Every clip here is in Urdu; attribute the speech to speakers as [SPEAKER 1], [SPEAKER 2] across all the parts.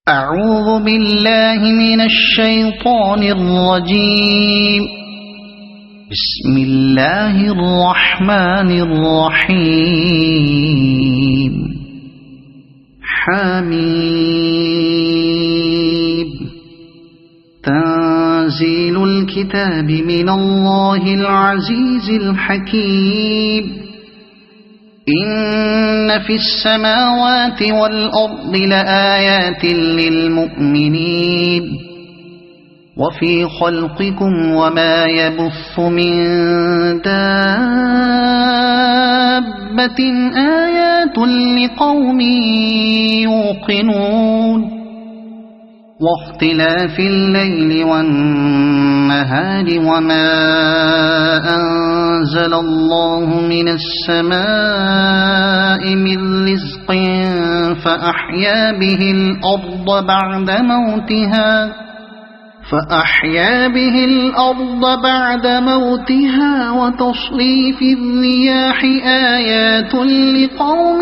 [SPEAKER 1] أعوذ بالله من الشيطان الرجيم. بسم الله الرحمن الرحيم. حميم. تنزيل الكتاب من الله العزيز الحكيم. إن في السماوات والأرض لآيات للمؤمنين وفي خلقكم وما يبث من دابة آيات لقوم يوقنون واختلاف الليل والنهار وما أنزل الله من السماء من رزق فأحيا به الأرض بعد موتها وتصريف الرياح آيات لقوم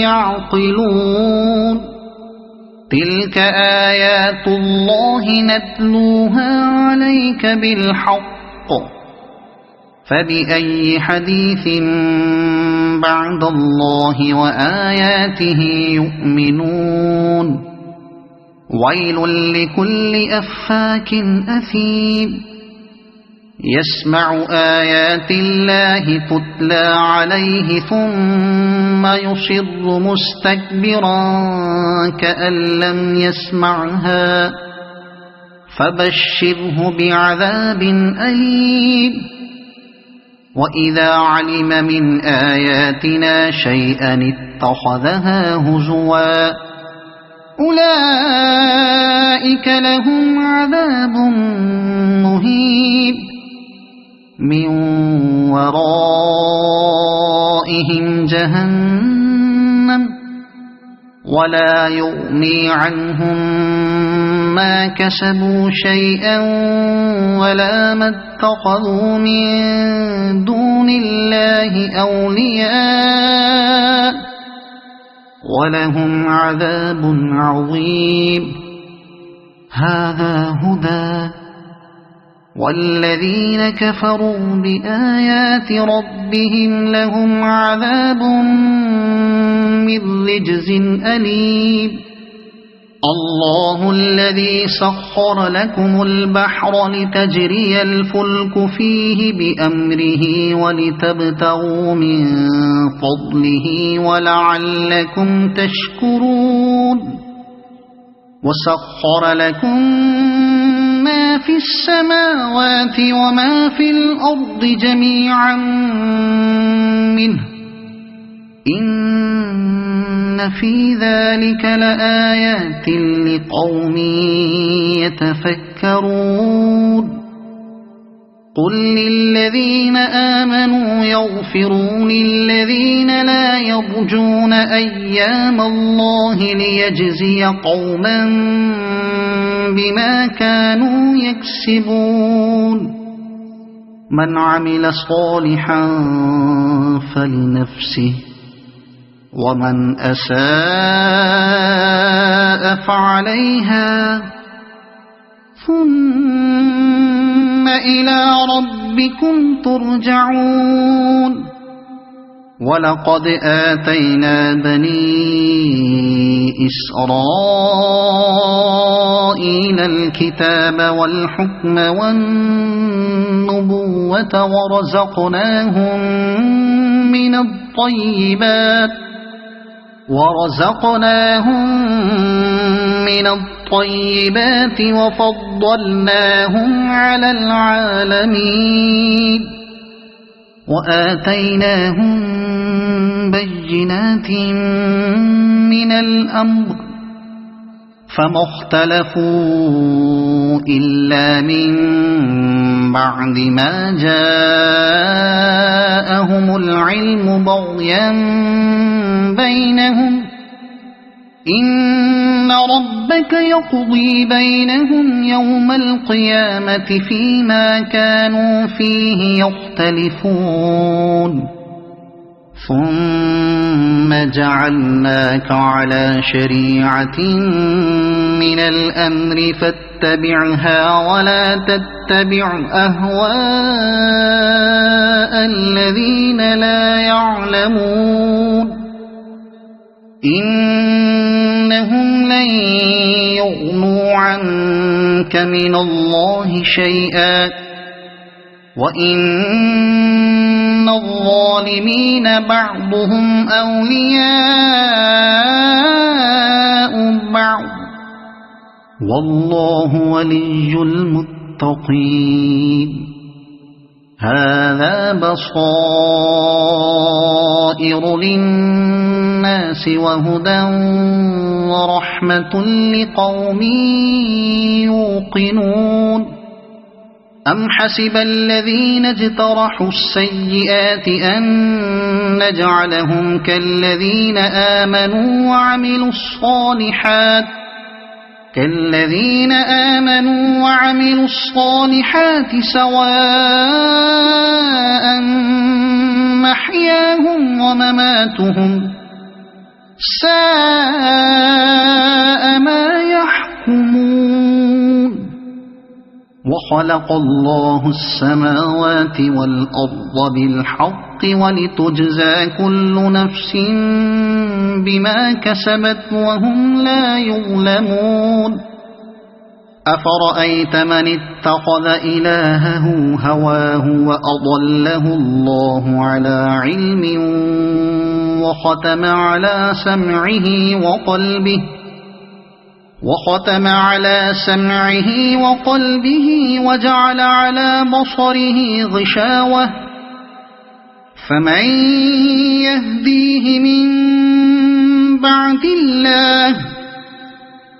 [SPEAKER 1] يعقلون. تلك آيات الله نتلوها عليك بالحق فبأي حديث بعد الله وآياته يؤمنون. ويل لكل أفاك أثيم يسمع آيات الله تتلى عليه ثم يصر مستكبرا كأن لم يسمعها فبشره بعذاب أليم. وإذا علم من آياتنا شيئا اتخذها هزوا أولئك لهم عذاب مهين من ورائهم جهنم ولا يغني عنهم ما كسبوا شيئا ولا ما اتخذوا من دون الله أولياء ولهم عذاب عظيم. هذا هدى والذين كفروا بآيات ربهم لهم عذاب من رجز أليم. الله الذي سخر لكم البحر لتجري الفلك فيه بأمره ولتبتغوا من فضله ولعلكم تشكرون. وسخر لكم ما في السماوات وما في الأرض جميعا منه إن في ذلك لآيات لقوم يتفكرون. قل للذين آمنوا يغفروا للذين لا يرجون أيام الله ليجزي قوما بما كانوا يكسبون. من عمل صالحا فلنفسه ومن أساء فعليها ثم إلى ربكم ترجعون. ولقد آتينا بني إسرائيل الكتاب والحكم والنبوة ورزقناهم من الطيبات وفضلناهم على العالمين وآتيناهم بينات من الأمر فما اختلفوا إلا من بعد ما جاءهم العلم بغيا بينهم إن ربك يقضي بينهم يوم القيامة فيما كانوا فيه يختلفون ثم جعلناك على شريعة من الأمر فاتبعها ولا تتبع أهواء الذين لا يعلمون إنهم لن يغنوا عنك من الله شيئا وإن الظالمين بعضهم أولياء بعض والله ولي المتقين هذا بصائر للناس وهدى ورحمة لقوم يوقنون أم حسب الذين اجترحوا السيئات أن نجعلهم كالذين آمنوا وعملوا الصالحات سواء محياهم ومماتهم ساء ما يحكمون وخلق الله السماوات والأرض بالحق ولتجزى كل نفس بما كسبت وهم لا يظلمون أفرأيت من اتخذ إلهه هواه وأضله الله على علم وختم على سمعه وقلبه وجعل على بصره غشاوة فمن يهديه من بعد الله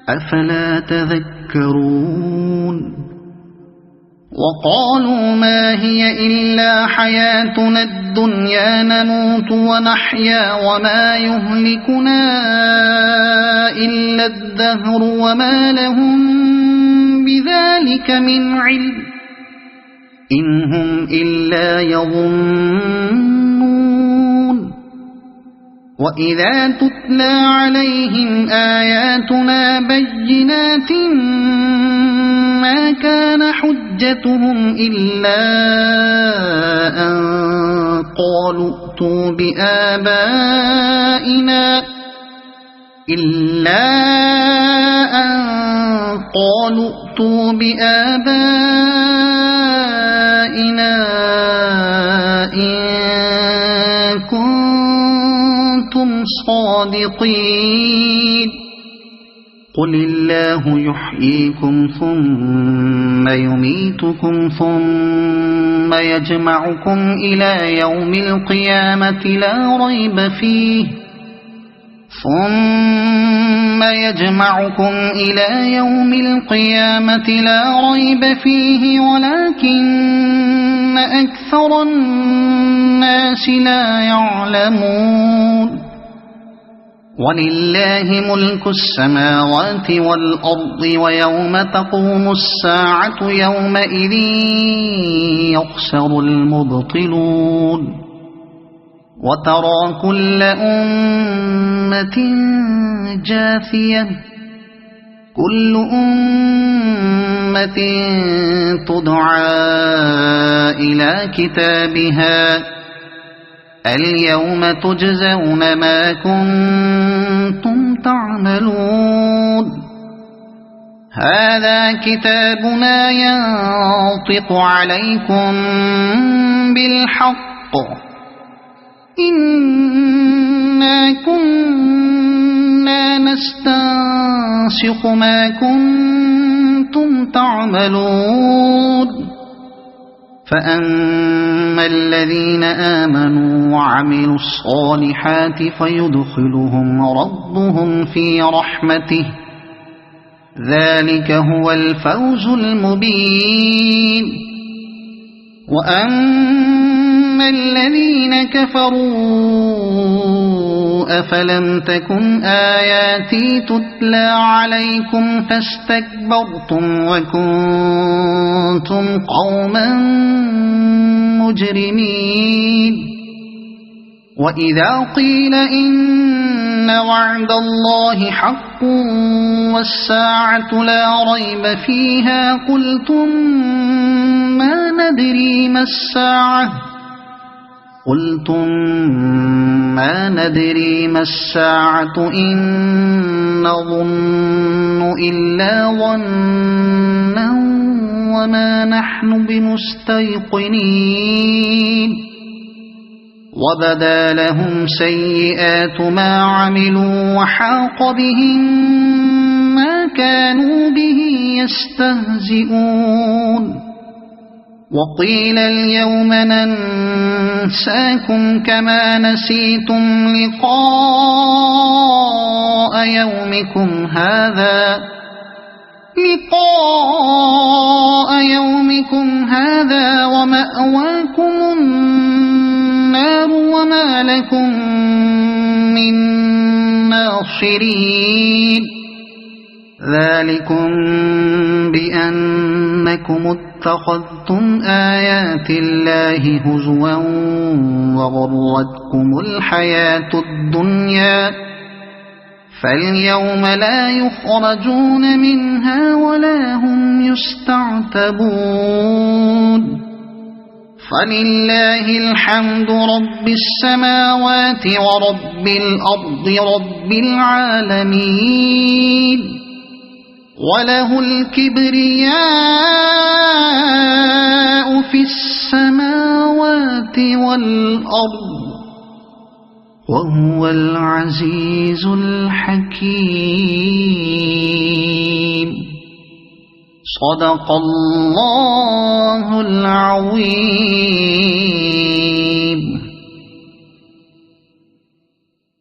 [SPEAKER 1] أفلا تذكرون وقالوا ما هي إلا حياتنا الدنيا نموت ونحيا وما يهلكنا إلا الدهر وما لهم بذلك من علم إن هم إلا يظنون وإذا تتلى عليهم آياتنا بينات ما كان حجتهم إلا أن قالوا ائتوا بآبائنا إن كنتم صادقين قل الله يحييكم ثم يميتكم ثم يجمعكم إلى يوم القيامة لا ريب فيه ولكن أكثر الناس لا يعلمون ولله ملك السماوات والأرض ويوم تقوم الساعة يومئذ يخسر المبطلون وترى كل أمة جاثية كل أمة تدعى إلى كتابها اليوم تجزون ما كنتم تعملون هذا كتابنا ينطق عليكم بالحق إنا كنا نستنسخ ما كنتم تعملون فأما الذين آمنوا وعملوا الصالحات فيدخلهم ربهم في رحمته ذلك هو الفوز المبين وأما الذين كفروا أفلم تكن آياتي تتلى عليكم فاستكبرتم وكنتم قوما مجرمين وإذا قيل إن وعد الله حق والساعة لا ريب فيها قلتم ما ندري ما الساعة إن نظن إلا ظنا وما نحن بمستيقنين وبدا لهم سيئات ما عملوا وحاق بهم ما كانوا به يستهزئون وقيل اليوم ننساكم كما نسيتم لقاء يومكم هذا ومأواكم النار وما لكم من ناصرين ذلكم بأنكم اتخذتم آيات الله هزوا وغرتكم الحياة الدنيا فاليوم لا يخرجون منها ولا هم يستعتبون فلله الحمد رب السماوات ورب الأرض رب العالمين وله الكبرياء في السماوات والأرض وهو العزيز الحكيم صدق الله العظيم.